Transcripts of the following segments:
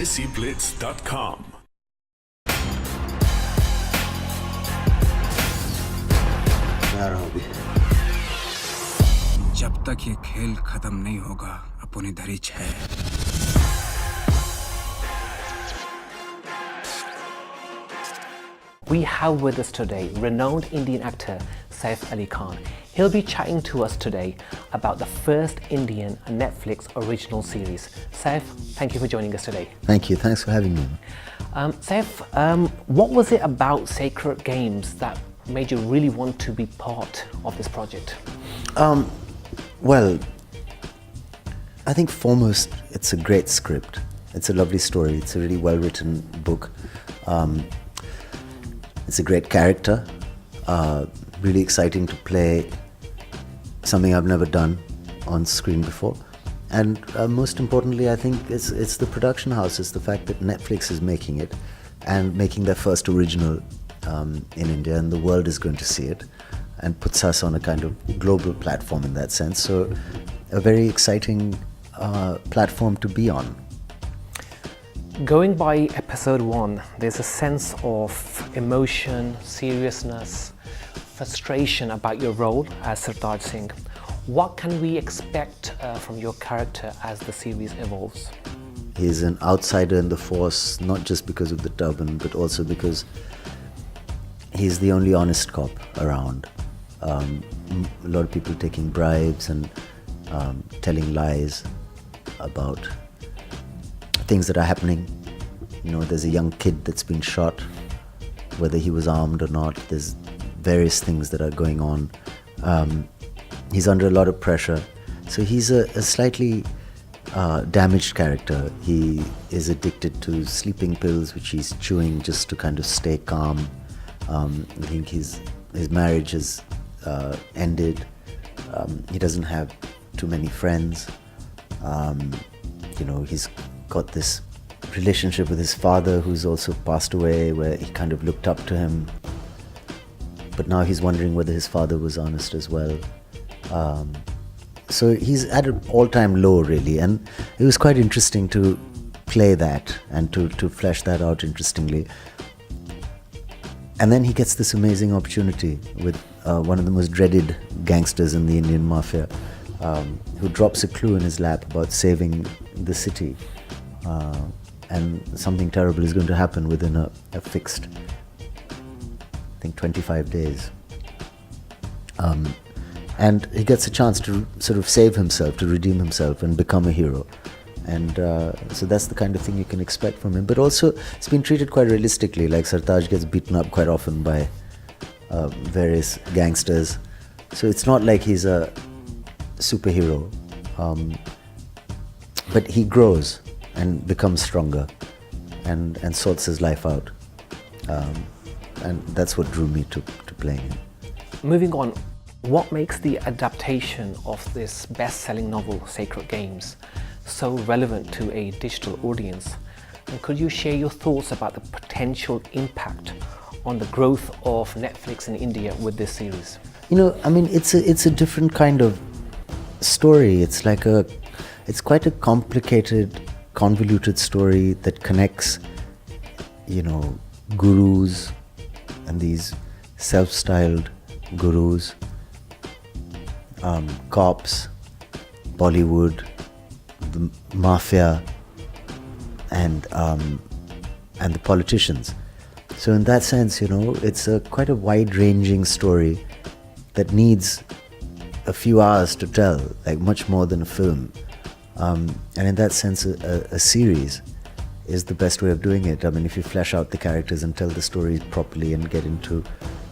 DESIblitz.com. जब तक ये खेल खत्म नहीं होगा अपनी धरिच है. We have with us today renowned Indian actor Saif Ali Khan. He'll be chatting to us today about the first Indian Netflix original series. Saif, thank you for joining us today. Thank you. Thanks for having me. Saif, what was it about Sacred Games that made you really want to be part of this project? Well, I think foremost, it's a great script. It's a lovely story. It's a really well-written book. It's a great character. Really exciting to play something I've never done on screen before. And most importantly, I think it's the production house. It's the fact that Netflix is making it and making their first original in India, and the world is going to see it, and puts us on a kind of global platform in that sense. So a very exciting platform to be on. Going by episode 1, there's a sense of emotion, seriousness, frustration about your role as Sartaj Singh. What can we expect from your character as the series evolves? He's an outsider in the force, not just because of the turban, but also because he's the only honest cop around. A lot of people taking bribes and telling lies about things that are happening. You know, there's a young kid that's been shot, whether he was armed or not. There's various things that are going on. He's under a lot of pressure. So he's a slightly damaged character. He is addicted to sleeping pills, which he's chewing just to kind of stay calm. I think his marriage has ended. He doesn't have too many friends. You know, he's got this relationship with his father, who's also passed away, where he kind of looked up to him. But now he's wondering whether his father was honest as well. So he's at an all-time low, really, and it was quite interesting to play that and to flesh that out interestingly. And then he gets this amazing opportunity with one of the most dreaded gangsters in the Indian mafia, who drops a clue in his lap about saving the city. And something terrible is going to happen within a fixed, I think, 25 days. And he gets a chance to sort of save himself, to redeem himself and become a hero. And so that's the kind of thing you can expect from him. But also, it's been treated quite realistically. Like Sartaj gets beaten up quite often by various gangsters. So it's not like he's a superhero. But he grows and becomes stronger and sorts his life out. And that's what drew me to playing him. Moving on, what makes the adaptation of this best-selling novel, Sacred Games, so relevant to a digital audience? And could you share your thoughts about the potential impact on the growth of Netflix in India with this series? You know, I mean, it's a different kind of story. It's quite a complicated, convoluted story that connects, you know, gurus and these self-styled gurus, cops, Bollywood, the mafia, and the politicians. So in that sense, you know, it's quite a wide-ranging story that needs a few hours to tell, like much more than a film. And in that sense, a series is the best way of doing it. I mean, if you flesh out the characters and tell the story properly and get into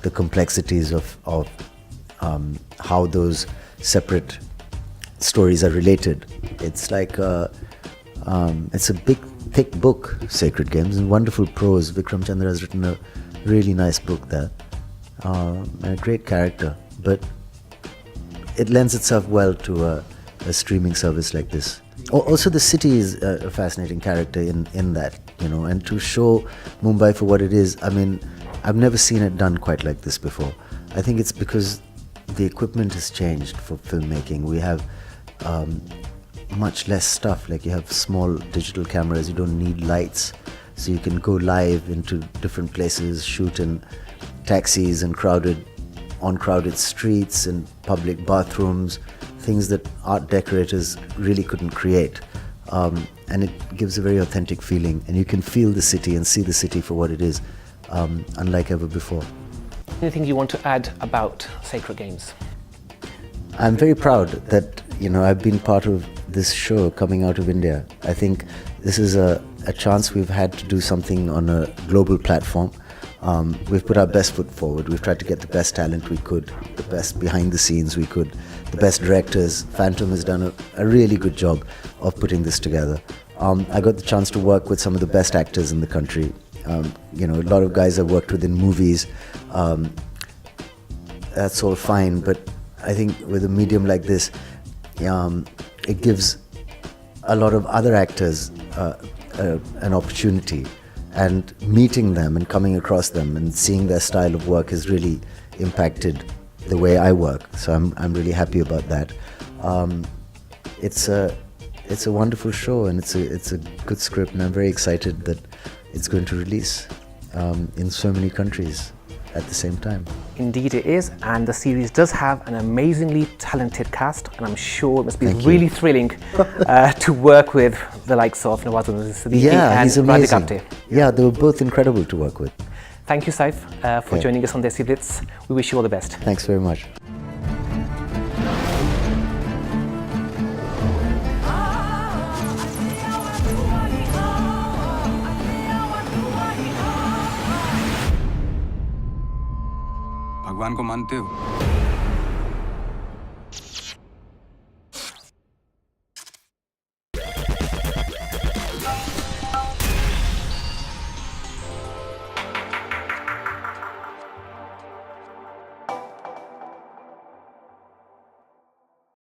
the complexities of how those separate stories are related, it's like it's a big, thick book, Sacred Games, and wonderful prose. Vikramaditya has written a really nice book there, and a great character. But it lends itself well to a streaming service like this. Also, the city is a fascinating character in that, you know, and to show Mumbai for what it is, I mean, I've never seen it done quite like this before. I think it's because the equipment has changed for filmmaking. We have much less stuff. Like you have small digital cameras, you don't need lights, so you can go live into different places, shoot in taxis and on crowded streets and public bathrooms, things that art decorators really couldn't create. And it gives a very authentic feeling, and you can feel the city and see the city for what it is, unlike ever before. Anything you want to add about Sacred Games? I'm very proud that, I've been part of this show coming out of India. I think this is a chance we've had to do something on a global platform. We've put our best foot forward. We've tried to get the best talent we could, the best behind the scenes we could, the best directors. Phantom has done a really good job of putting this together. I got the chance to work with some of the best actors in the country. A lot of guys I've worked with in movies. That's all fine, but I think with a medium like this, it gives a lot of other actors an opportunity, and meeting them and coming across them and seeing their style of work has really impacted the way I work. So I'm really happy about that. It's a wonderful show, and it's a good script, and I'm very excited that it's going to release in so many countries at the same time. Indeed it is, and the series does have an amazingly talented cast, and I'm sure it must be really thrilling to work with the likes of Nawazuddin Siddiqui and he's amazing. Vikramaditya. Yeah, they were both incredible to work with. Thank you, Saif, for joining us on DESIblitz. We wish you all the best. Thanks very much. भगवान को मानते हो?